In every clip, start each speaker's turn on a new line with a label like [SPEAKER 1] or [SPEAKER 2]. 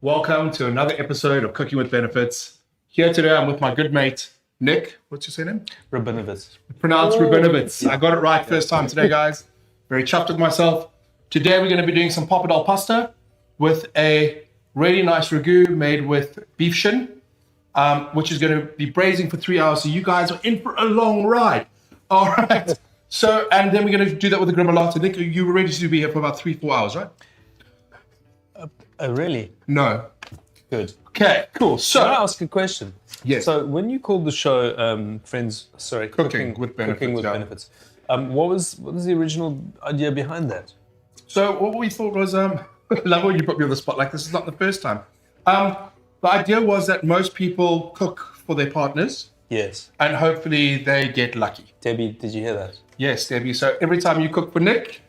[SPEAKER 1] Welcome to another episode of Cooking with Benefits. Here today, I'm with my good mate, Nik. What's your surname?
[SPEAKER 2] Rabinowitz.
[SPEAKER 1] Pronounced Rabinowitz. Yeah. I got it right first time today, guys. Very chuffed with myself. Today, we're going to be doing some Pappardelle pasta with a really nice ragu made with beef shin, which is going to be braising for 3 hours. So you guys are in for a long ride. All right. So, and then we're going to do that with the gremolata. Nik, you were ready to be here for about 3-4 hours, right?
[SPEAKER 2] Really?
[SPEAKER 1] No.
[SPEAKER 2] Good.
[SPEAKER 1] Okay, cool. So,
[SPEAKER 2] can I ask a question?
[SPEAKER 1] Yes.
[SPEAKER 2] So when you called the show
[SPEAKER 1] Cooking with Benefits,
[SPEAKER 2] what was the original idea behind that?
[SPEAKER 1] So what we thought was, I love when you put me on the spot, like this is not the first time. The idea was that most people cook for their partners.
[SPEAKER 2] Yes.
[SPEAKER 1] And hopefully they get lucky.
[SPEAKER 2] Debbie, did you hear that?
[SPEAKER 1] Yes, Debbie. So every time you cook for Nik,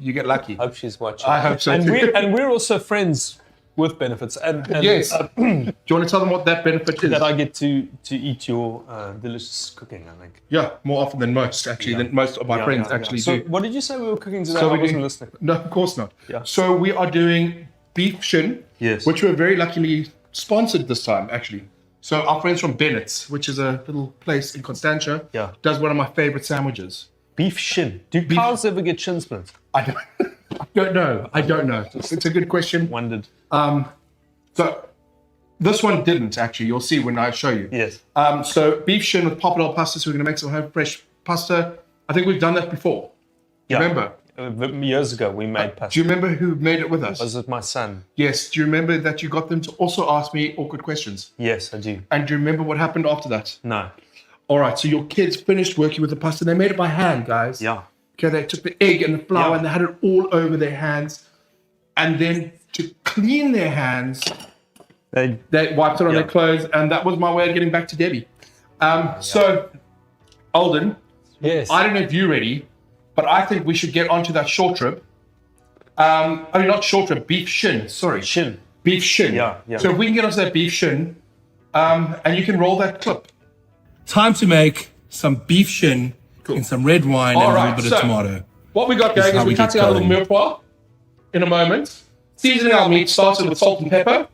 [SPEAKER 1] you get lucky.
[SPEAKER 2] Hope she's watching.
[SPEAKER 1] I hope so
[SPEAKER 2] and
[SPEAKER 1] too.
[SPEAKER 2] We're also friends with Benefits. And
[SPEAKER 1] yes. Do you want to tell them what that benefit is?
[SPEAKER 2] That I get to eat your delicious cooking, I think.
[SPEAKER 1] Yeah, more often than most, actually, than most of my friends actually do.
[SPEAKER 2] So what did you say we were cooking today?
[SPEAKER 1] So
[SPEAKER 2] I wasn't listening.
[SPEAKER 1] No, of course not.
[SPEAKER 2] Yeah.
[SPEAKER 1] So we are doing beef shin,
[SPEAKER 2] yes,
[SPEAKER 1] which we're very luckily sponsored this time, actually. So our friends from Bennett's, which is a little place in Constantia, does one of my favorite sandwiches.
[SPEAKER 2] Beef shin. Do cows ever get shin splints?
[SPEAKER 1] I don't know. It's a good question.
[SPEAKER 2] Wondered.
[SPEAKER 1] So this one didn't actually. You'll see when I show you.
[SPEAKER 2] Yes.
[SPEAKER 1] So beef shin with Pappardelle pasta. So we're going to make some home fresh pasta. I think we've done that before.
[SPEAKER 2] Yeah.
[SPEAKER 1] Remember?
[SPEAKER 2] Years ago we made pasta.
[SPEAKER 1] Do you remember who made it with us?
[SPEAKER 2] Was it my son?
[SPEAKER 1] Yes. Do you remember that you got them to also ask me awkward questions?
[SPEAKER 2] Yes, I do.
[SPEAKER 1] And do you remember what happened after that?
[SPEAKER 2] No.
[SPEAKER 1] All right. So your kids finished working with the pasta. They made it by hand, guys.
[SPEAKER 2] Yeah.
[SPEAKER 1] Okay. They took the egg and the flour and they had it all over their hands. And then to clean their hands, they wiped it on their clothes. And that was my way of getting back to Debbie. So, Alden.
[SPEAKER 2] Yes.
[SPEAKER 1] I don't know if you're ready, but I think we should get onto that short rib. Not short rib, beef shin. Sorry.
[SPEAKER 2] Shin.
[SPEAKER 1] Beef shin.
[SPEAKER 2] Yeah.
[SPEAKER 1] So if we can get onto that beef shin, and you can roll that clip. Time to make some beef shin in some red wine and a little bit of tomato. What we got going is we're cutting our little mirepoix in a moment. Seasoning our meat, started with salt and pepper.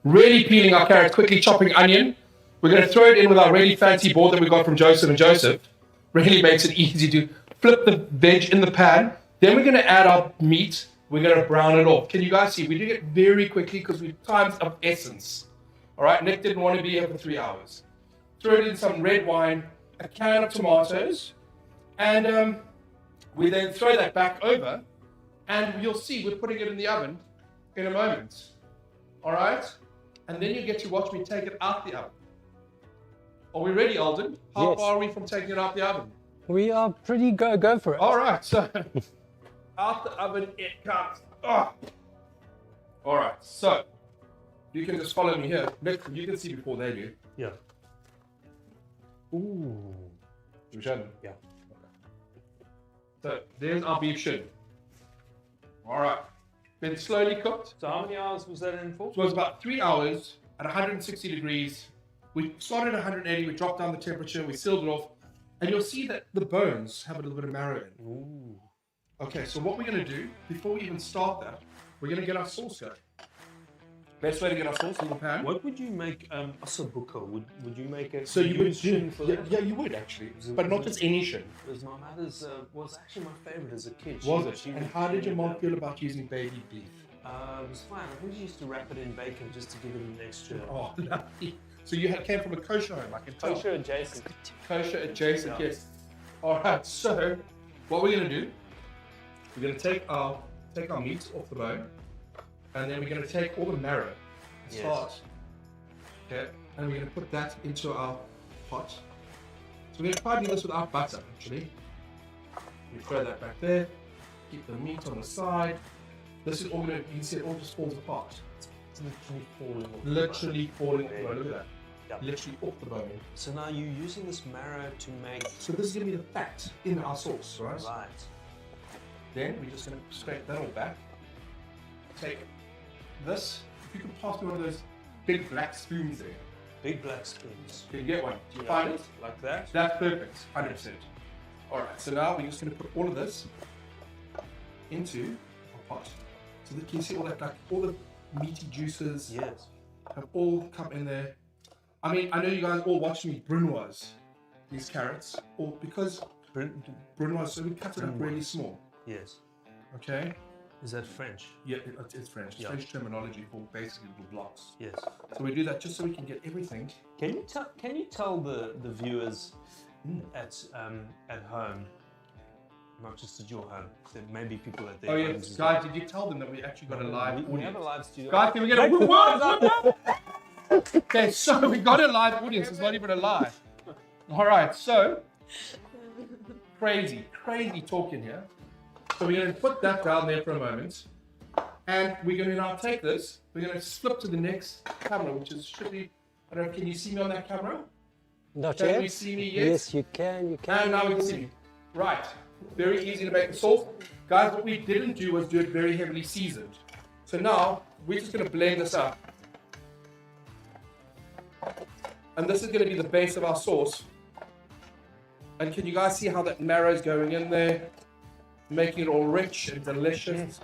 [SPEAKER 1] Really peeling our carrots, quickly chopping onion. We're going to throw it in with our really fancy board that we got from Joseph and Joseph. Really makes it easy to flip the veg in the pan. Then we're going to add our meat. We're going to brown it off. Can you guys see? We do it very quickly because we've timed of essence. All right, Nik didn't want to be here for 3 hours. Throw it in some red wine, a can of tomatoes, and we then throw that back over, and you'll see we're putting it in the oven in a moment. All right? And then you get to watch me take it out the oven. Are we ready, Alden? How far are we from taking it out the oven?
[SPEAKER 3] We are pretty go for it.
[SPEAKER 1] All right, so out the oven it comes. Oh. All right, so you can just follow me here. Nik, you can see before they do.
[SPEAKER 2] Yeah. Ooh.
[SPEAKER 1] Should we show them?
[SPEAKER 2] Yeah.
[SPEAKER 1] Okay. So there's our beef shin. All right. Been slowly cooked.
[SPEAKER 2] So how many hours was that in for?
[SPEAKER 1] So it was about 3 hours at 160 degrees. We started at 180, we dropped down the temperature, we sealed it off, and you'll see that the bones have a little bit of marrow in.
[SPEAKER 2] Ooh.
[SPEAKER 1] Okay, so what we're going to do, before we even start that, we're going to get our sauce going. Best way to get our sauce in the pan.
[SPEAKER 2] What would you make ossobuco? Would you make it?
[SPEAKER 1] So you would
[SPEAKER 2] shin for that?
[SPEAKER 1] Yeah, you would actually, but not just any shin.
[SPEAKER 2] Because my mother's was actually my favorite as a kid.
[SPEAKER 1] Was it? And how did your mom feel about using baby beef?
[SPEAKER 2] It was fine. I think she used to wrap it in bacon just to give it an extra.
[SPEAKER 1] Oh, lovely. So you came from a kosher home, I can tell.
[SPEAKER 2] Kosher adjacent.
[SPEAKER 1] Kosher adjacent, yes. All right. So what we're going to do? We're going to take our meat off the bone, and then we're going to take all the marrow, start. Okay, and we're going to put that into our pot. So we're going to try to do this without butter, actually. We throw that back there. Keep the meat on the side. This is all going to, you can see it all just falls apart.
[SPEAKER 2] It's literally falling off.
[SPEAKER 1] Literally falling off. Look at that.
[SPEAKER 2] Yeah.
[SPEAKER 1] Literally off the bone.
[SPEAKER 2] So now you're using this marrow to make.
[SPEAKER 1] So this is going to be the fat in our sauce, right?
[SPEAKER 2] Right.
[SPEAKER 1] Then we're just going to scrape that all back. Take this. If you can pass me one of those big black spoons there.
[SPEAKER 2] Big black spoons.
[SPEAKER 1] Can you get one? Do you find it?
[SPEAKER 2] Like that?
[SPEAKER 1] That's perfect. 100%. All right. So now we're just going to put all of this into our pot. So that you can see all that, like all the meaty juices
[SPEAKER 2] Yes.
[SPEAKER 1] have all come in there. I mean, I know you guys all watch me brunoise these carrots, or because brunoise, so we cut it up really small.
[SPEAKER 2] Yes.
[SPEAKER 1] Okay.
[SPEAKER 2] Is that French?
[SPEAKER 1] Yeah, it's French. It's French terminology for basically little blocks.
[SPEAKER 2] Yes.
[SPEAKER 1] So we do that just so we can get everything.
[SPEAKER 2] Can you tell the viewers at home, not just at your home, there may be people at their
[SPEAKER 1] Oh yeah,
[SPEAKER 2] homes as
[SPEAKER 1] guys, did you tell them that we actually got a live audience?
[SPEAKER 2] we have a live studio.
[SPEAKER 1] Guys, can we get a woo up? Okay, so we got a live audience. It's not even a lie. All right, so crazy talking here. So we're going to put that down there for a moment, and we're going to now take this. We're going to flip to the next camera, which is should be. I don't know. Can you see me on that camera?
[SPEAKER 3] Not
[SPEAKER 1] Can
[SPEAKER 3] yet.
[SPEAKER 1] you see me yet?
[SPEAKER 3] Yes, you can. You can.
[SPEAKER 1] And now we can see me. Right. Very easy to make the sauce. Guys, what we didn't do was do it very heavily seasoned. So now we're just going to blend this up. And this is going to be the base of our sauce. And can you guys see how that marrow is going in there? Making it all rich and delicious.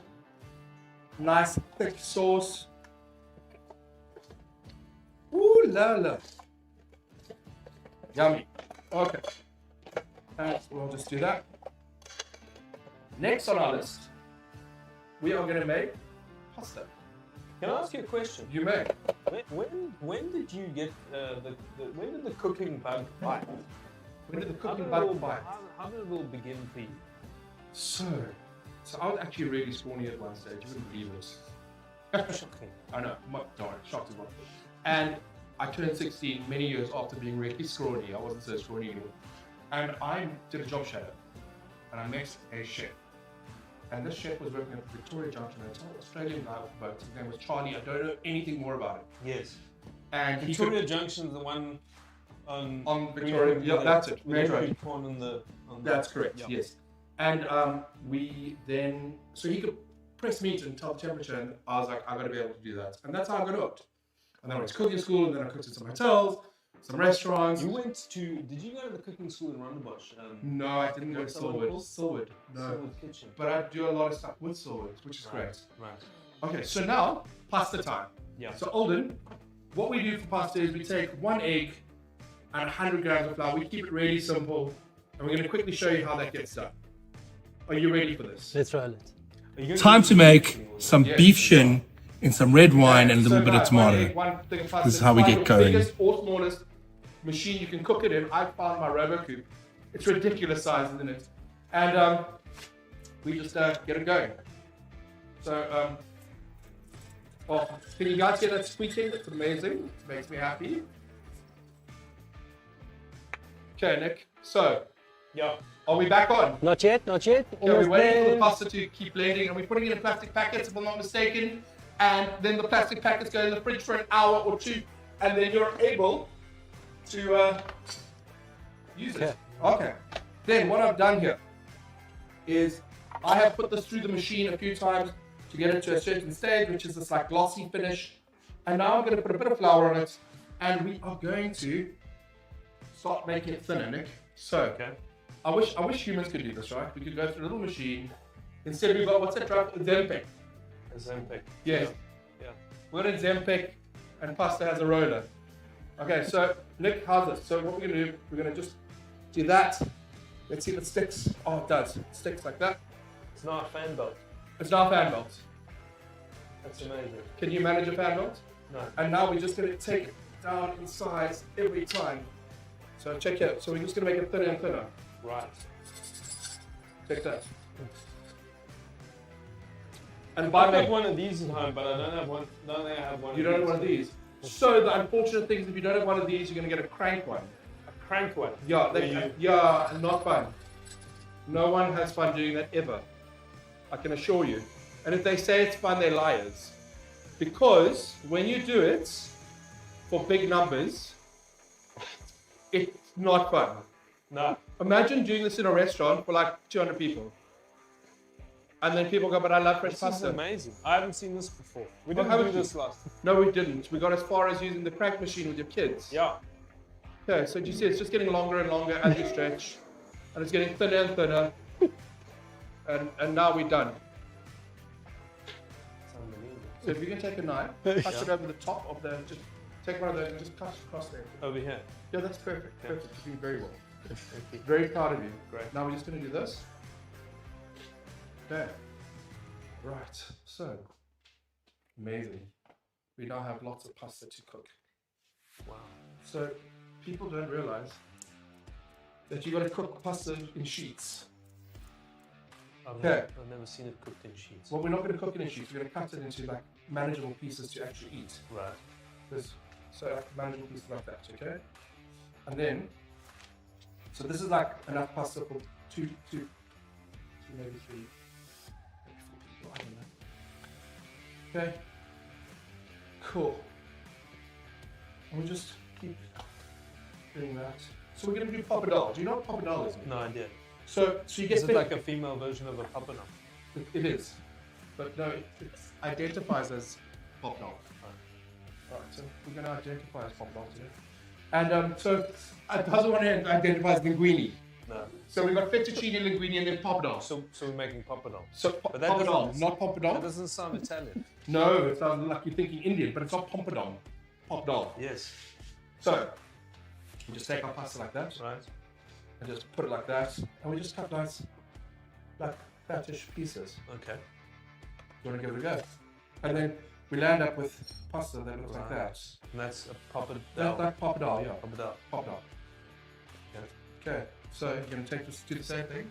[SPEAKER 1] Nice thick sauce. Ooh la la. Yummy. Okay. And we'll just do that. Next on our list, we are going to make pasta.
[SPEAKER 2] Can I ask you a question?
[SPEAKER 1] You may.
[SPEAKER 2] When did you get when did the cooking bug bite?
[SPEAKER 1] When did the
[SPEAKER 2] How
[SPEAKER 1] cooking
[SPEAKER 2] did it
[SPEAKER 1] bug
[SPEAKER 2] all-
[SPEAKER 1] bite?
[SPEAKER 2] How did it all begin for you?
[SPEAKER 1] So I was actually really scrawny at one stage. You wouldn't believe this.
[SPEAKER 2] Shocking.
[SPEAKER 1] I know, darn, shocked as well. And I turned 16 many years after being really scrawny. I wasn't so scrawny anymore. And I did a job shadow. And I met a chef. And this chef was working at the Victoria Junction Hotel, Australian guy with boats. His name was Charlie. I don't know anything more about it.
[SPEAKER 2] Yes.
[SPEAKER 1] And
[SPEAKER 2] Victoria Junction's the one
[SPEAKER 1] on Victoria. Yeah, that's it.
[SPEAKER 2] That's
[SPEAKER 1] Right. That's correct.
[SPEAKER 2] Yep.
[SPEAKER 1] Yes. And we then, so he could press meat and tell the temperature, and I was like, I got to be able to do that, and that's how I got hooked. And then I went to cooking school, and then I cooked in some hotels, some restaurants.
[SPEAKER 2] You went to? Did you go to the cooking school in Rondebosch?
[SPEAKER 1] No, I didn't go to
[SPEAKER 2] what's that one
[SPEAKER 1] Silwood.
[SPEAKER 2] called?
[SPEAKER 1] Silwood. No.
[SPEAKER 2] Silwood Kitchen.
[SPEAKER 1] But I do a lot of stuff with Silwood, which is great.
[SPEAKER 2] Right.
[SPEAKER 1] Okay, so now pasta time.
[SPEAKER 2] Yeah.
[SPEAKER 1] So Alden, what we do for pasta is we take 1 egg and 100 grams of flour. We keep it really simple, and we're going to quickly show you how that gets done. Are you ready for this?
[SPEAKER 3] Let's roll it.
[SPEAKER 1] Time to make some beef shin in some red wine and a little bit of tomato. This is how we get going. Biggest or smallest machine you can cook it in. I found my RoboCoupe. It's ridiculous size, isn't it? And we just get it going. So, can you guys hear that squeaking? It's amazing. It makes me happy. Okay, Nick. So,
[SPEAKER 2] Yeah.
[SPEAKER 1] are we back on?
[SPEAKER 3] Not yet. Not yet.
[SPEAKER 1] Okay, we're
[SPEAKER 3] Almost
[SPEAKER 1] waiting for the
[SPEAKER 3] there.
[SPEAKER 1] pasta to keep blending, and we're putting it in plastic packets, if I'm not mistaken. And then the plastic packets go in the fridge for an hour or two, and then you're able to use it. Okay. Then what I've done here is I have put this through the machine a few times to get it to a certain stage, which is this like glossy finish. And now I'm going to put a bit of flour on it, and we are going to start making it thinner, Nick. So.
[SPEAKER 2] Okay.
[SPEAKER 1] I wish humans could do this, right? We could go through a little machine. Instead we've got, what's that drug? Zempic.
[SPEAKER 2] Zempic.
[SPEAKER 1] Yes.
[SPEAKER 2] Yeah.
[SPEAKER 1] We're in Zempic and pasta has a roller. Okay, so Nick, how's this? So what we're gonna do, we're gonna just do that. Let's see if it sticks. Oh, it does. It sticks like that.
[SPEAKER 2] It's not a fan belt.
[SPEAKER 1] It's now a fan belt.
[SPEAKER 2] That's amazing.
[SPEAKER 1] Can you manage a fan belt?
[SPEAKER 2] No.
[SPEAKER 1] And now we're just gonna take it down in size every time. So check it out. So we're just gonna make it thinner and thinner.
[SPEAKER 2] Right.
[SPEAKER 1] Check that. And
[SPEAKER 2] I
[SPEAKER 1] by
[SPEAKER 2] have
[SPEAKER 1] the
[SPEAKER 2] one of these at home, but I don't have one. Don't think I have one.
[SPEAKER 1] you don't have one of these. So the unfortunate thing is if you don't have one of these, you're gonna get a crank one.
[SPEAKER 2] A crank one.
[SPEAKER 1] Yeah,
[SPEAKER 2] Where
[SPEAKER 1] yeah, not fun. No one has fun doing that ever. I can assure you. And if they say it's fun, they're liars. Because when you do it for big numbers, it's not fun.
[SPEAKER 2] No.
[SPEAKER 1] Imagine doing this in a restaurant for like 200 people. And then people go, but I love fresh
[SPEAKER 2] This is
[SPEAKER 1] pasta.
[SPEAKER 2] amazing. I haven't seen this before. We didn't
[SPEAKER 1] haven't
[SPEAKER 2] do
[SPEAKER 1] you?
[SPEAKER 2] this last.
[SPEAKER 1] No, we didn't. We got as far as using the crank machine with your kids.
[SPEAKER 2] Yeah.
[SPEAKER 1] Okay, so you see it's just getting longer and longer as you stretch. And it's getting thinner and thinner. And now we're done.
[SPEAKER 2] It's unbelievable.
[SPEAKER 1] So if you can take a knife, cut it over the top of the, just take one of those and just cut it across there.
[SPEAKER 2] Over here.
[SPEAKER 1] Yeah, that's perfect. Perfect. You're doing very well. Very proud of you.
[SPEAKER 2] Great.
[SPEAKER 1] Now we're just going to do this. There. Right. So, amazing. We now have lots of pasta to cook.
[SPEAKER 2] Wow.
[SPEAKER 1] So, people don't realize that you got to cook pasta in sheets.
[SPEAKER 2] I've never seen it cooked in sheets.
[SPEAKER 1] Well, we're not going to cook it in sheets. We're going to cut it into like manageable pieces to actually eat.
[SPEAKER 2] Right.
[SPEAKER 1] So like manageable pieces like that, okay? And then, so this is like enough pasta for two, maybe three, maybe 4 people, I don't know. Okay, cool. And we'll just keep doing that. So we're going to do pappardelle. Do you know what pappardelle is?
[SPEAKER 2] No idea.
[SPEAKER 1] So you get
[SPEAKER 2] Is it like a female version of a pappardelle?
[SPEAKER 1] It is, but no, it identifies as pappardelle. Right, so we're going to identify as pappardelle today. And so it doesn't want to identify as linguine.
[SPEAKER 2] No.
[SPEAKER 1] So we've got fettuccine, linguine, and then pappardelle.
[SPEAKER 2] So we're making pappardelle.
[SPEAKER 1] So pappardelle, not pappardelle.
[SPEAKER 2] That doesn't sound Italian.
[SPEAKER 1] No, it sounds like you're thinking Indian, but it's not pappardelle. Pappardelle.
[SPEAKER 2] Yes.
[SPEAKER 1] So we just take our pasta like that,
[SPEAKER 2] Right.
[SPEAKER 1] and just put it like that, and we just cut nice, like fattish pieces.
[SPEAKER 2] Okay.
[SPEAKER 1] You want to give it a go? And then we land up with pasta that looks like that.
[SPEAKER 2] And that's a pappardelle.
[SPEAKER 1] That's like pappardelle, yeah.
[SPEAKER 2] Pappardelle.
[SPEAKER 1] Pappardelle. Okay, so you're going to take this, do the same thing.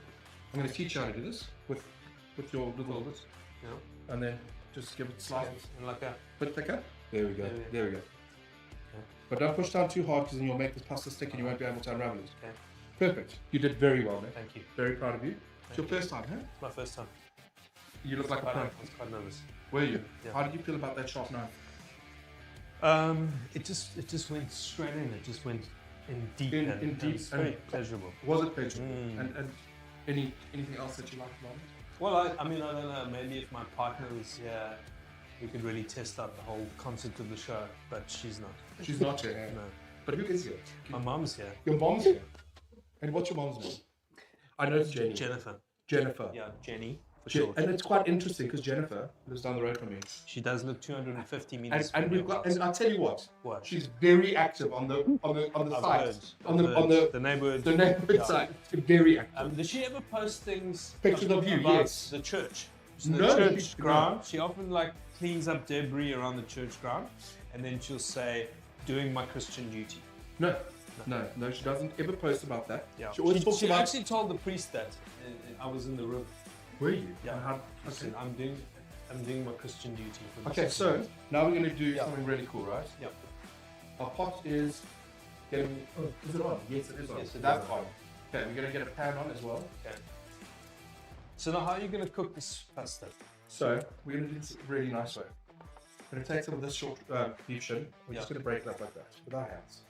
[SPEAKER 1] I'm going to teach you how to do this with your little bit,
[SPEAKER 2] Yeah.
[SPEAKER 1] and then just give it slices.
[SPEAKER 2] And like a
[SPEAKER 1] Bit thicker. There we go.
[SPEAKER 2] Yeah, yeah.
[SPEAKER 1] There we go. But don't push down too hard because then you'll make this pasta stick and you won't be able to unravel it.
[SPEAKER 2] Okay.
[SPEAKER 1] Perfect. You did very well, man.
[SPEAKER 2] Thank you.
[SPEAKER 1] Very proud of you. It's your first time, huh?
[SPEAKER 2] It's my first time.
[SPEAKER 1] You look like a pro.
[SPEAKER 2] I was quite nervous.
[SPEAKER 1] Were you?
[SPEAKER 2] Yeah.
[SPEAKER 1] How did you feel about that sharp knife?
[SPEAKER 2] It just went straight in. It just went in deep. and
[SPEAKER 1] deep
[SPEAKER 2] It's very
[SPEAKER 1] and-
[SPEAKER 2] pleasurable.
[SPEAKER 1] Was it pleasurable?
[SPEAKER 2] Mm.
[SPEAKER 1] And anything else that you liked about it?
[SPEAKER 2] Well, I mean, I don't know. Maybe if my partner was here, we could really test out the whole concept of the show. But she's not.
[SPEAKER 1] She's not here.
[SPEAKER 2] No.
[SPEAKER 1] But who is here?
[SPEAKER 2] My mom's here.
[SPEAKER 1] Your mom's here. And what's your mom's name? I know it's Jenny.
[SPEAKER 2] Jennifer.
[SPEAKER 1] Jennifer.
[SPEAKER 2] Yeah, Jenny for
[SPEAKER 1] Je-
[SPEAKER 2] short.
[SPEAKER 1] and it's quite interesting because Jennifer lives down the road from me.
[SPEAKER 2] She does look 250 meters.
[SPEAKER 1] And we've got, and I'll tell you what,
[SPEAKER 2] What?
[SPEAKER 1] she's very active on the
[SPEAKER 2] I've
[SPEAKER 1] site,
[SPEAKER 2] heard.
[SPEAKER 1] on
[SPEAKER 2] I've
[SPEAKER 1] the
[SPEAKER 2] heard. The neighborhood.
[SPEAKER 1] the neighborhood
[SPEAKER 2] Yeah.
[SPEAKER 1] site. Very active.
[SPEAKER 2] Does she ever post things?
[SPEAKER 1] Pictures of you,
[SPEAKER 2] about
[SPEAKER 1] yes.
[SPEAKER 2] The church. So
[SPEAKER 1] No,
[SPEAKER 2] the church
[SPEAKER 1] she-
[SPEAKER 2] ground. She often like cleans up debris around the church ground, and then she'll say, "Doing my Christian duty."
[SPEAKER 1] No, she doesn't ever post about that.
[SPEAKER 2] Yeah.
[SPEAKER 1] She always talks
[SPEAKER 2] she
[SPEAKER 1] about.
[SPEAKER 2] actually told the priest that I was in the room.
[SPEAKER 1] Were you?
[SPEAKER 2] Yeah.
[SPEAKER 1] And how-
[SPEAKER 2] She said, I'm doing my Christian duty. For
[SPEAKER 1] Okay,
[SPEAKER 2] this."
[SPEAKER 1] so now we're going to do
[SPEAKER 2] Yeah.
[SPEAKER 1] something really cool, right?
[SPEAKER 2] Yeah.
[SPEAKER 1] Our pot is getting. Oh, is it on? Yes, it is on.
[SPEAKER 2] Yes, it
[SPEAKER 1] That's
[SPEAKER 2] is
[SPEAKER 1] on. Okay, we're going to get a pan on as well.
[SPEAKER 2] Okay. So now, how are you going to cook this pasta?
[SPEAKER 1] So we're going to do this a really nice way. We're going to take some of this short beef shin. We're just going to break it up like that with our hands.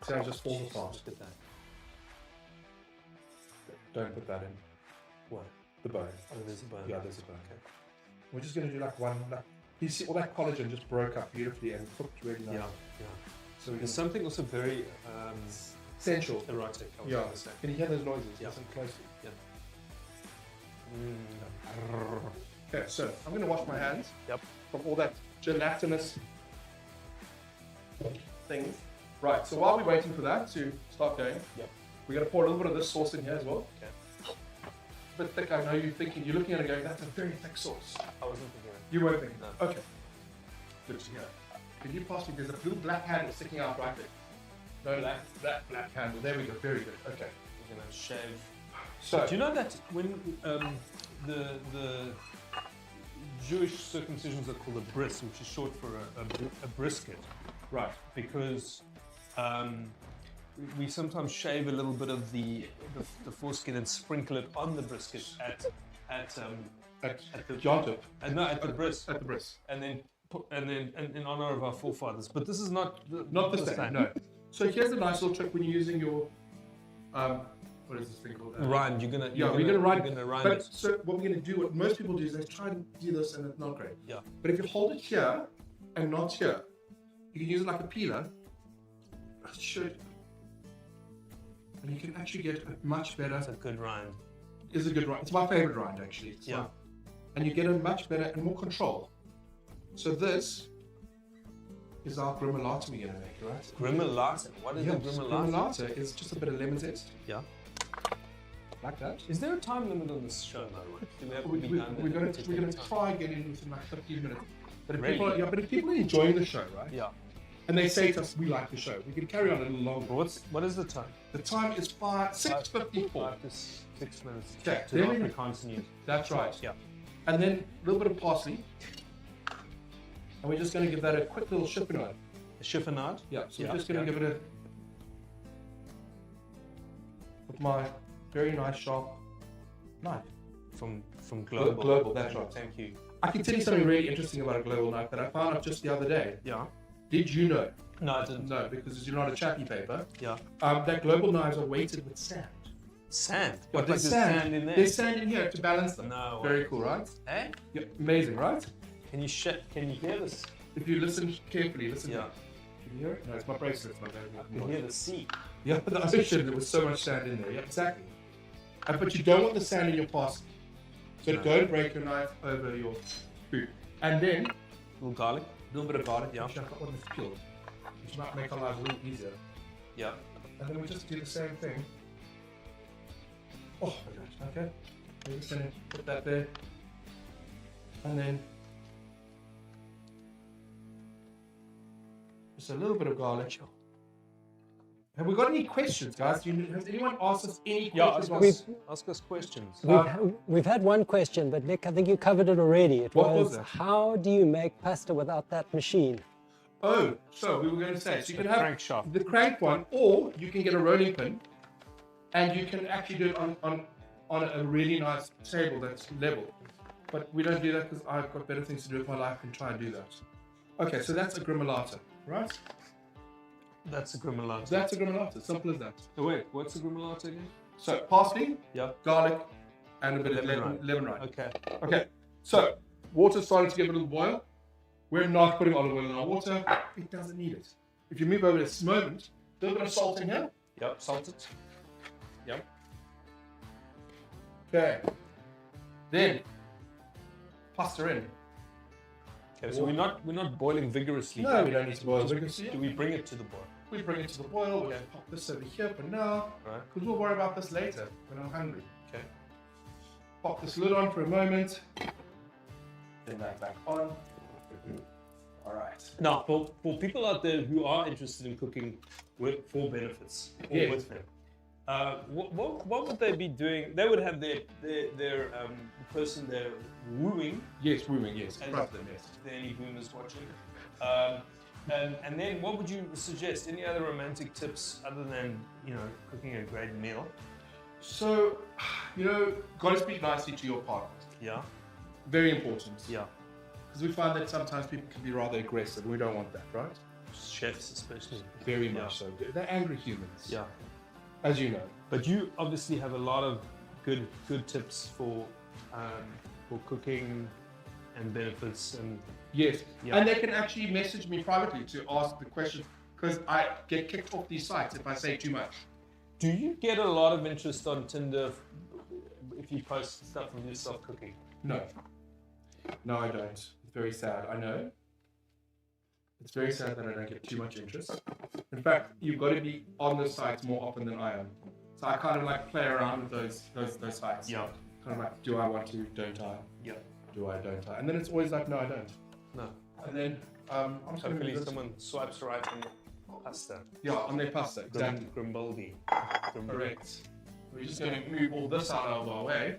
[SPEAKER 1] So it just falls apart.
[SPEAKER 2] Look at that.
[SPEAKER 1] Don't put that in.
[SPEAKER 2] What?
[SPEAKER 1] The bone.
[SPEAKER 2] Oh, there's a bone.
[SPEAKER 1] Yeah, there's a bone.
[SPEAKER 2] Okay.
[SPEAKER 1] We're just going to do like one. You see, all that collagen just broke up beautifully and cooked really nice.
[SPEAKER 2] Yeah, yeah.
[SPEAKER 1] So we
[SPEAKER 2] There's
[SPEAKER 1] can,
[SPEAKER 2] something also very
[SPEAKER 1] essential.
[SPEAKER 2] erotic. I was
[SPEAKER 1] Yeah.
[SPEAKER 2] gonna say.
[SPEAKER 1] Can you hear those noises?
[SPEAKER 2] Yeah.
[SPEAKER 1] Listen closely.
[SPEAKER 2] Mm.
[SPEAKER 1] Okay, so I'm going to wash my hands
[SPEAKER 2] Yep.
[SPEAKER 1] from all that gelatinous things. Right, so while we're waiting for that to start going, we're going to pour a little bit of this sauce in here as well.
[SPEAKER 2] Okay.
[SPEAKER 1] A bit thick, I know you're thinking, you're looking at it going, that's a very thick sauce.
[SPEAKER 2] I wasn't thinking of
[SPEAKER 1] You weren't thinking?
[SPEAKER 2] No.
[SPEAKER 1] Okay. Good to hear. Can you pass me, there's a little black handle sticking out right there. No, black handle, there we go, very good, okay.
[SPEAKER 2] We're gonna shave.
[SPEAKER 1] So,
[SPEAKER 2] Do you know that when the Jewish circumcisions are called a bris, which is short for a brisket,
[SPEAKER 1] right,
[SPEAKER 2] because we sometimes shave a little bit of the foreskin and sprinkle it on the brisket at the
[SPEAKER 1] Jontip.
[SPEAKER 2] no, at the bris,
[SPEAKER 1] At the bris.
[SPEAKER 2] and then in honor of our forefathers. But this is not
[SPEAKER 1] Not the same, no. So here's a nice little trick when you're using your, what is this thing called?
[SPEAKER 2] Rind. You're gonna
[SPEAKER 1] rind but
[SPEAKER 2] it.
[SPEAKER 1] so what we're going to do, what most people do is they try and do this and it's not great.
[SPEAKER 2] Yeah.
[SPEAKER 1] But if you hold it here and not here, you can use it like a peeler. And you can actually get a much better.
[SPEAKER 2] It's a good rind.
[SPEAKER 1] It's a good rind. It's my favorite rind actually. It's
[SPEAKER 2] Yeah.
[SPEAKER 1] and you get a much better and more control So this is our gremolata we're going to make, right?
[SPEAKER 2] Gremolata? What is a gremolata?
[SPEAKER 1] Gremolata is just a bit of lemon zest.
[SPEAKER 2] Yeah.
[SPEAKER 1] Like that.
[SPEAKER 2] Is there a time limit on this show, by the way? Do we have to be done
[SPEAKER 1] We're going to try getting within like 15 minutes. But if
[SPEAKER 2] Really?
[SPEAKER 1] but if people are enjoying the show, right?
[SPEAKER 2] Yeah.
[SPEAKER 1] And they say to us, we like the show, we can carry on a little longer.
[SPEAKER 2] What is the time?
[SPEAKER 1] The time is 6:54.
[SPEAKER 2] 5 to 6 minutes.
[SPEAKER 1] Okay,
[SPEAKER 2] To
[SPEAKER 1] then
[SPEAKER 2] not
[SPEAKER 1] we-
[SPEAKER 2] Afrikaans news.
[SPEAKER 1] That's right.
[SPEAKER 2] Yeah.
[SPEAKER 1] And then a little bit of parsley. And we're just going to give that a quick little chiffonade.
[SPEAKER 2] A chiffonade?
[SPEAKER 1] Yeah, so we're just going to give it with my very nice sharp knife.
[SPEAKER 2] From Global.
[SPEAKER 1] Global, that's right.
[SPEAKER 2] Thank you.
[SPEAKER 1] I can tell you something really interesting about a global knife that I found out just the other day.
[SPEAKER 2] Yeah.
[SPEAKER 1] Did you know?
[SPEAKER 2] No, I didn't.
[SPEAKER 1] No, because you're not a chappy paper.
[SPEAKER 2] Yeah.
[SPEAKER 1] That global knives are weighted with sand.
[SPEAKER 2] Sand?
[SPEAKER 1] Yeah,
[SPEAKER 2] What,
[SPEAKER 1] there's
[SPEAKER 2] like there's sand in there?
[SPEAKER 1] There's sand in here to balance them.
[SPEAKER 2] No
[SPEAKER 1] Very
[SPEAKER 2] way.
[SPEAKER 1] cool, right?
[SPEAKER 2] Eh?
[SPEAKER 1] Yeah, amazing, right?
[SPEAKER 2] Can you hear this?
[SPEAKER 1] If you listen carefully, listen.
[SPEAKER 2] Yeah.
[SPEAKER 1] Can you hear it? No, it's my bracelets, my baby.
[SPEAKER 2] You can hear the sea.
[SPEAKER 1] Yeah, the ocean, there was so much sand in there. Yeah, exactly. But you don't want the sand in your parsley. So don't break your knife over your food. And then,
[SPEAKER 2] A little garlic.
[SPEAKER 1] a little bit of garlic.
[SPEAKER 2] Yeah.
[SPEAKER 1] Which I got one that's peeled. Which might make our lives a little easier.
[SPEAKER 2] Yeah.
[SPEAKER 1] And then we just do the same thing. Oh my gosh, okay. We're just gonna put that there. And then just a little bit of garlic. Have we got any questions, guys? Has anyone asked us any questions?
[SPEAKER 2] Ask us questions.
[SPEAKER 3] We've had one question, but Nick, I think you covered it already. It
[SPEAKER 1] What was it?
[SPEAKER 3] how do you make pasta without that machine?
[SPEAKER 1] Oh, so we were going to say, so you can have
[SPEAKER 2] Crankshaft.
[SPEAKER 1] the crank one, or you can get a rolling pin, and you can actually do it on a really nice table that's level. But we don't do that because I've got better things to do with my life than try and do that. Okay, so that's a gremolata, right?
[SPEAKER 2] That's a gremolata.
[SPEAKER 1] That's a gremolata, simple as that.
[SPEAKER 2] Oh, wait, what's a gremolata again?
[SPEAKER 1] So parsley,
[SPEAKER 2] Yeah.
[SPEAKER 1] garlic, and a bit of
[SPEAKER 2] Lemon
[SPEAKER 1] lemon rind.
[SPEAKER 2] Okay.
[SPEAKER 1] Okay, so water's starting to get a little boil. We're not putting olive oil in our water. It doesn't need it. If you move over this moment, a little bit of salt in here.
[SPEAKER 2] Yep. Salted. Yep.
[SPEAKER 1] Okay. Then pasta in.
[SPEAKER 2] Okay. So we're not boiling vigorously.
[SPEAKER 1] No, we don't need to boil vigorously.
[SPEAKER 2] Do we bring it to the boil?
[SPEAKER 1] We bring it to the boil. We'll pop this over here for now,
[SPEAKER 2] Right.
[SPEAKER 1] because we'll worry about this later when I'm hungry.
[SPEAKER 2] Okay.
[SPEAKER 1] Pop this lid on for a moment. Then that back on. All right.
[SPEAKER 2] Now, for people out there who are interested in cooking for benefits or
[SPEAKER 1] Yes.
[SPEAKER 2] with them, what would they be doing? They would have their person they're wooing.
[SPEAKER 1] Yes, wooing. Yes.
[SPEAKER 2] As
[SPEAKER 1] Right then, yes.
[SPEAKER 2] if there are any boomers watching. And then what would you suggest? Any other romantic tips other than, cooking a great meal?
[SPEAKER 1] So, got to speak nicely to your partner.
[SPEAKER 2] Yeah.
[SPEAKER 1] Very important.
[SPEAKER 2] Yeah.
[SPEAKER 1] Because we find that sometimes people can be rather aggressive, and we don't want that, right?
[SPEAKER 2] Chefs especially.
[SPEAKER 1] Very much so. They're angry humans.
[SPEAKER 2] Yeah.
[SPEAKER 1] As you know.
[SPEAKER 2] But you obviously have a lot of good tips for cooking and benefits and
[SPEAKER 1] Yes.
[SPEAKER 2] Yeah.
[SPEAKER 1] And they can actually message me privately to ask the questions, because I get kicked off these sites if I say too much.
[SPEAKER 2] do you get a lot of interest on Tinder if you post stuff of yourself cooking?
[SPEAKER 1] No. No, I don't. It's very sad. I know. It's very sad that I don't get too much interest. In fact, you've got to be on the sites more often than I am. So I kind of like play around with those sites.
[SPEAKER 2] Yeah.
[SPEAKER 1] Kind of like, do I want to? Don't I?
[SPEAKER 2] Yeah.
[SPEAKER 1] Do I? Don't I? And then it's always like, no, I don't.
[SPEAKER 2] No.
[SPEAKER 1] And then I'm just going to
[SPEAKER 2] Hopefully
[SPEAKER 1] move this.
[SPEAKER 2] someone swipes right on the pasta.
[SPEAKER 1] Yeah, on their pasta. Exactly.
[SPEAKER 2] Grimbaldi.
[SPEAKER 1] Correct. We're just going to move all this out of our way.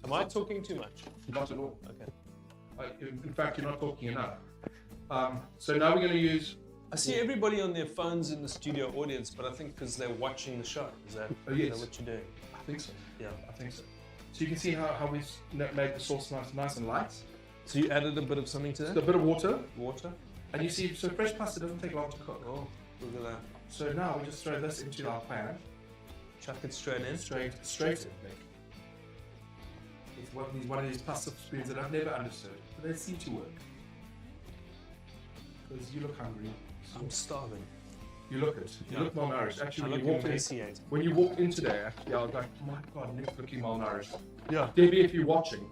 [SPEAKER 2] Am I talking too much?
[SPEAKER 1] Not at all.
[SPEAKER 2] Okay.
[SPEAKER 1] In fact, you're not talking enough. So now we're going to use.
[SPEAKER 2] I see everybody on their phones in the studio audience, but I think because they're watching the show. Is that what you're doing?
[SPEAKER 1] I think so.
[SPEAKER 2] Yeah.
[SPEAKER 1] I think so. So you can see how we've made the sauce nice and light.
[SPEAKER 2] So you added a bit of something to
[SPEAKER 1] Just
[SPEAKER 2] that?
[SPEAKER 1] a bit of water.
[SPEAKER 2] Water?
[SPEAKER 1] And you see, so fresh pasta doesn't take long to cook.
[SPEAKER 2] Oh, look at that.
[SPEAKER 1] So now we just throw this into our pan.
[SPEAKER 2] Chuck it straight in.
[SPEAKER 1] Straight in, Nick. It's one of these pasta spoons that I've never understood, but they seem to work. Because you look hungry.
[SPEAKER 2] I'm starving.
[SPEAKER 1] You look it. You look malnourished.
[SPEAKER 2] I
[SPEAKER 1] Actually,
[SPEAKER 2] look emaciated.
[SPEAKER 1] when you walked in today, actually, I was like, oh my God, Nick's looking malnourished.
[SPEAKER 2] Yeah.
[SPEAKER 1] Debbie, if you're watching,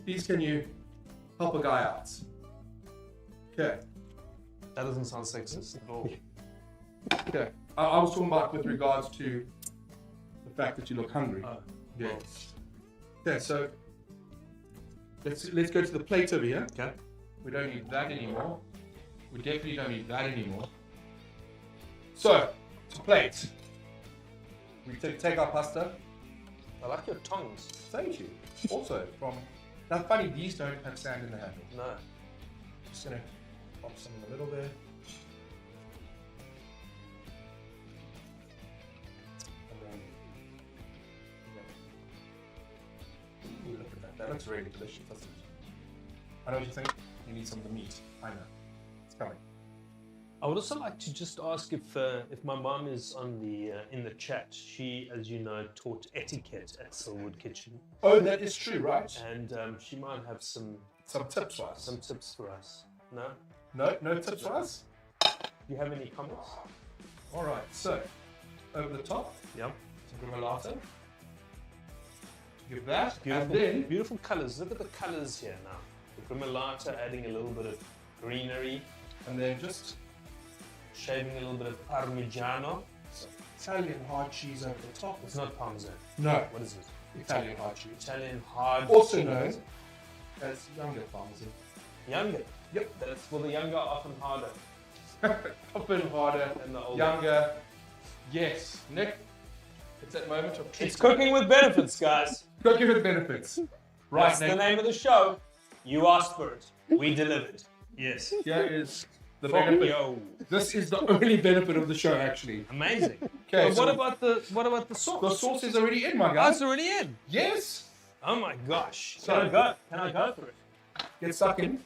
[SPEAKER 1] please can you help a guy out. Okay.
[SPEAKER 2] That doesn't sound sexist at all.
[SPEAKER 1] Okay. I was talking about with regards to the fact that you look hungry. Yeah.
[SPEAKER 2] Well,
[SPEAKER 1] Okay, so let's go to the plate over here.
[SPEAKER 2] okay.
[SPEAKER 1] We don't need that anymore. We definitely don't need that anymore. So, to plate. We take our pasta.
[SPEAKER 2] I like your tongs.
[SPEAKER 1] Thank you. Also, from... Now, funny, these don't have sand in the handle.
[SPEAKER 2] No.
[SPEAKER 1] Just gonna pop some in the middle there. And then... Yeah. Ooh, look at that. That looks really delicious, doesn't it? I know what you think. You need some of the meat. I know. It's coming.
[SPEAKER 2] I would also like to just ask if my mom is on the in the chat. She, as you know, taught etiquette at Silwood Kitchen,
[SPEAKER 1] Oh, that is true, right?
[SPEAKER 2] and she might have some
[SPEAKER 1] Tips for us.
[SPEAKER 2] some tips for us. No?
[SPEAKER 1] No tips for us?
[SPEAKER 2] Do you have any comments?
[SPEAKER 1] All right, so over the top,
[SPEAKER 2] Yeah.
[SPEAKER 1] some remoulade. Give that,
[SPEAKER 2] Beautiful,
[SPEAKER 1] and then
[SPEAKER 2] beautiful colors. Look at the colors here now. The remoulade adding a little bit of greenery,
[SPEAKER 1] just
[SPEAKER 2] shaving a little bit of Parmigiano.
[SPEAKER 1] Italian hard cheese over the top.
[SPEAKER 2] It's not Parmesan.
[SPEAKER 1] No,
[SPEAKER 2] What is it?
[SPEAKER 1] Italian hard cheese.
[SPEAKER 2] Italian hard
[SPEAKER 1] Also
[SPEAKER 2] cheese.
[SPEAKER 1] known as younger parmesan.
[SPEAKER 2] Younger.
[SPEAKER 1] Yep.
[SPEAKER 2] That's well, the younger are often harder
[SPEAKER 1] Often harder,
[SPEAKER 2] than the older.
[SPEAKER 1] younger. Yes, Nick. It's that moment of
[SPEAKER 2] It's cooking with benefits, guys.
[SPEAKER 1] cooking with benefits. Right,
[SPEAKER 2] That's the
[SPEAKER 1] Nick.
[SPEAKER 2] name of the show. You asked for it. We delivered. Yes.
[SPEAKER 1] Here is the benefit.
[SPEAKER 2] Yo.
[SPEAKER 1] This is the only benefit of the show, actually.
[SPEAKER 2] Amazing.
[SPEAKER 1] Okay,
[SPEAKER 2] But
[SPEAKER 1] so
[SPEAKER 2] what about the sauce?
[SPEAKER 1] the sauce is already in, my
[SPEAKER 2] Oh,
[SPEAKER 1] guy.
[SPEAKER 2] it's already in.
[SPEAKER 1] Yes.
[SPEAKER 2] Oh my gosh.
[SPEAKER 1] So-
[SPEAKER 2] Can I go? Can I go for it?
[SPEAKER 1] Get stuck in.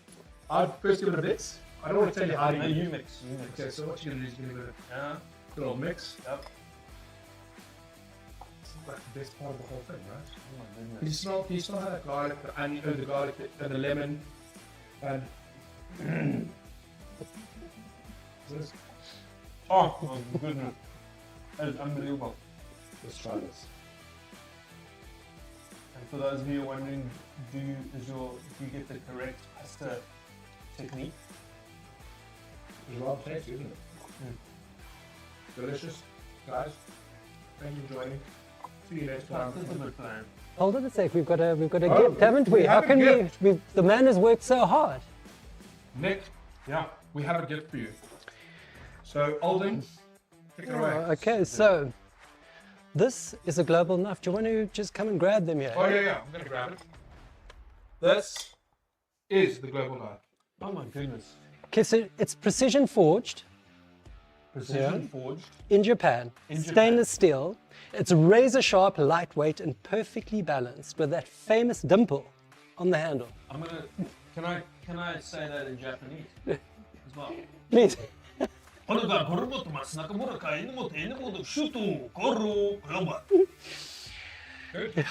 [SPEAKER 1] I'd first give it a mix. I don't want to tell you how to
[SPEAKER 2] No,
[SPEAKER 1] do
[SPEAKER 2] you
[SPEAKER 1] it.
[SPEAKER 2] mix. You mix.
[SPEAKER 1] Okay, so what you're gonna do is give it
[SPEAKER 2] Yeah.
[SPEAKER 1] a little mix.
[SPEAKER 2] Yep.
[SPEAKER 1] It's like the best part of the whole thing, right?
[SPEAKER 2] Oh my
[SPEAKER 1] Can
[SPEAKER 2] goodness.
[SPEAKER 1] you smell how that garlic, the onion, the garlic, and the lemon, and this.
[SPEAKER 2] Oh my goodness. That is unbelievable.
[SPEAKER 1] Let's try this.
[SPEAKER 2] And for those of you wondering, do you get the correct pasta technique?
[SPEAKER 1] It's rather tasty, isn't it? Delicious, guys. Thank you for joining. See you next time.
[SPEAKER 3] Hold on a sec. We've got a
[SPEAKER 1] Oh,
[SPEAKER 3] gift, haven't we?
[SPEAKER 1] we
[SPEAKER 3] How
[SPEAKER 1] have a
[SPEAKER 3] can
[SPEAKER 1] gift.
[SPEAKER 3] we? The man has worked so hard.
[SPEAKER 1] Nick, yeah, we have a gift for you. So, Alden, take it away.
[SPEAKER 3] Okay, so this is a global knife. Do you want to just come and grab them here?
[SPEAKER 1] Oh yeah, I'm gonna grab it. This is the global knife.
[SPEAKER 2] Oh my goodness.
[SPEAKER 3] Okay, so it's precision forged
[SPEAKER 2] Precision forged.
[SPEAKER 3] in Japan, stainless steel. It's razor sharp, lightweight, and perfectly balanced with that famous dimple on the handle.
[SPEAKER 2] I'm gonna. Can I say that in Japanese as well?
[SPEAKER 3] Please. Okay.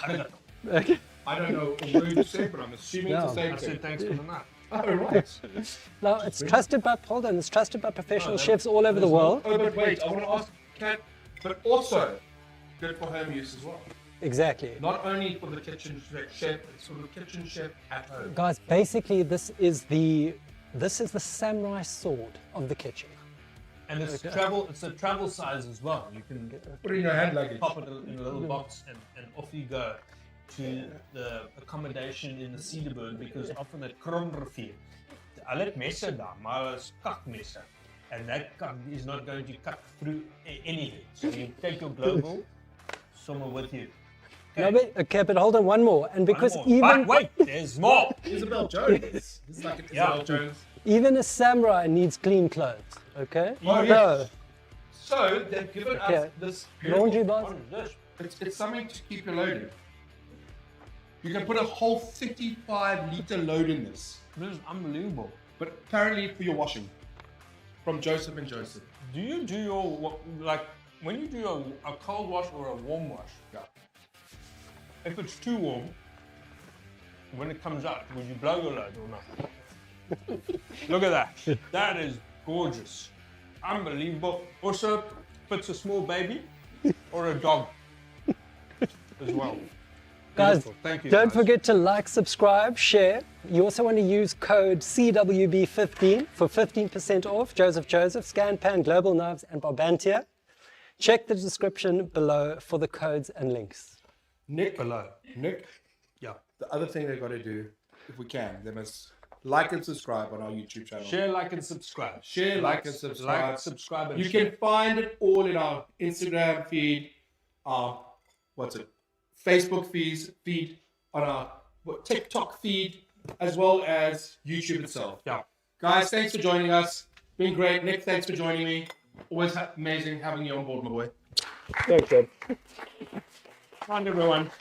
[SPEAKER 1] I don't know a word to say, but I'm assuming it's the same
[SPEAKER 2] I
[SPEAKER 1] thing.
[SPEAKER 2] said thanks for the knife.
[SPEAKER 1] Oh, right.
[SPEAKER 3] Now it's trusted by it's trusted by professional chefs all over the world.
[SPEAKER 1] Oh, but wait, I want to ask, but also good for home use as well.
[SPEAKER 3] Exactly.
[SPEAKER 1] Not only for the kitchen chef, it's for the kitchen chef at home.
[SPEAKER 3] Guys, basically this is the samurai sword of the kitchen.
[SPEAKER 2] And it's a travel size as well. You can
[SPEAKER 1] Put it in your hand luggage.
[SPEAKER 2] pop it in a little box and off you go to the accommodation in the Cedarburg, because often at Kromrivier, hulle het messe daar, maar hulle is kakmesse. And that kak is not going to cut through anything. So you take your global somewhere with you.
[SPEAKER 3] Okay, but hold on, one more. And because even
[SPEAKER 2] But wait, there's more.
[SPEAKER 1] Isabel Jones. This is like an Isabel Jones.
[SPEAKER 3] even a samurai needs clean clothes. Okay?
[SPEAKER 1] Oh,
[SPEAKER 3] No.
[SPEAKER 1] yes. So they've given us
[SPEAKER 3] Okay.
[SPEAKER 1] this
[SPEAKER 3] Laundry
[SPEAKER 1] beautiful.
[SPEAKER 3] basket.
[SPEAKER 1] It's something to keep you loaded. You can put a whole 35-liter load in this,
[SPEAKER 2] This is unbelievable.
[SPEAKER 1] but apparently for your washing. From Joseph and Joseph.
[SPEAKER 2] Do you do your, like, when you do a cold wash or a warm wash,
[SPEAKER 1] Yeah.
[SPEAKER 2] if it's too warm, when it comes out, would you blow your load or not? Look at that. That is gorgeous. Unbelievable. Also, fits a small baby or a dog as well.
[SPEAKER 3] Guys,
[SPEAKER 1] Thank you.
[SPEAKER 3] don't forget to like, subscribe, share. You also want to use code CWB15 for 15% off Joseph, Scanpan, Global Knives, and Banter. Check the description below for the codes and links.
[SPEAKER 1] Nik,
[SPEAKER 2] Below.
[SPEAKER 1] Nik,
[SPEAKER 2] Yeah.
[SPEAKER 1] the other thing they've got to do, if we can, they must like and subscribe on our YouTube channel.
[SPEAKER 2] Share, like, and subscribe.
[SPEAKER 1] Share, like, and subscribe.
[SPEAKER 2] Like, subscribe, and
[SPEAKER 1] You can find it all in our Instagram feed, our Facebook feed, on our TikTok feed, as well as YouTube itself.
[SPEAKER 2] Yeah.
[SPEAKER 1] Guys, thanks for joining us. Been great. Nik, thanks for joining me. Always amazing having you on board, my boy.
[SPEAKER 3] Thanks, Ed.
[SPEAKER 2] Bye, everyone.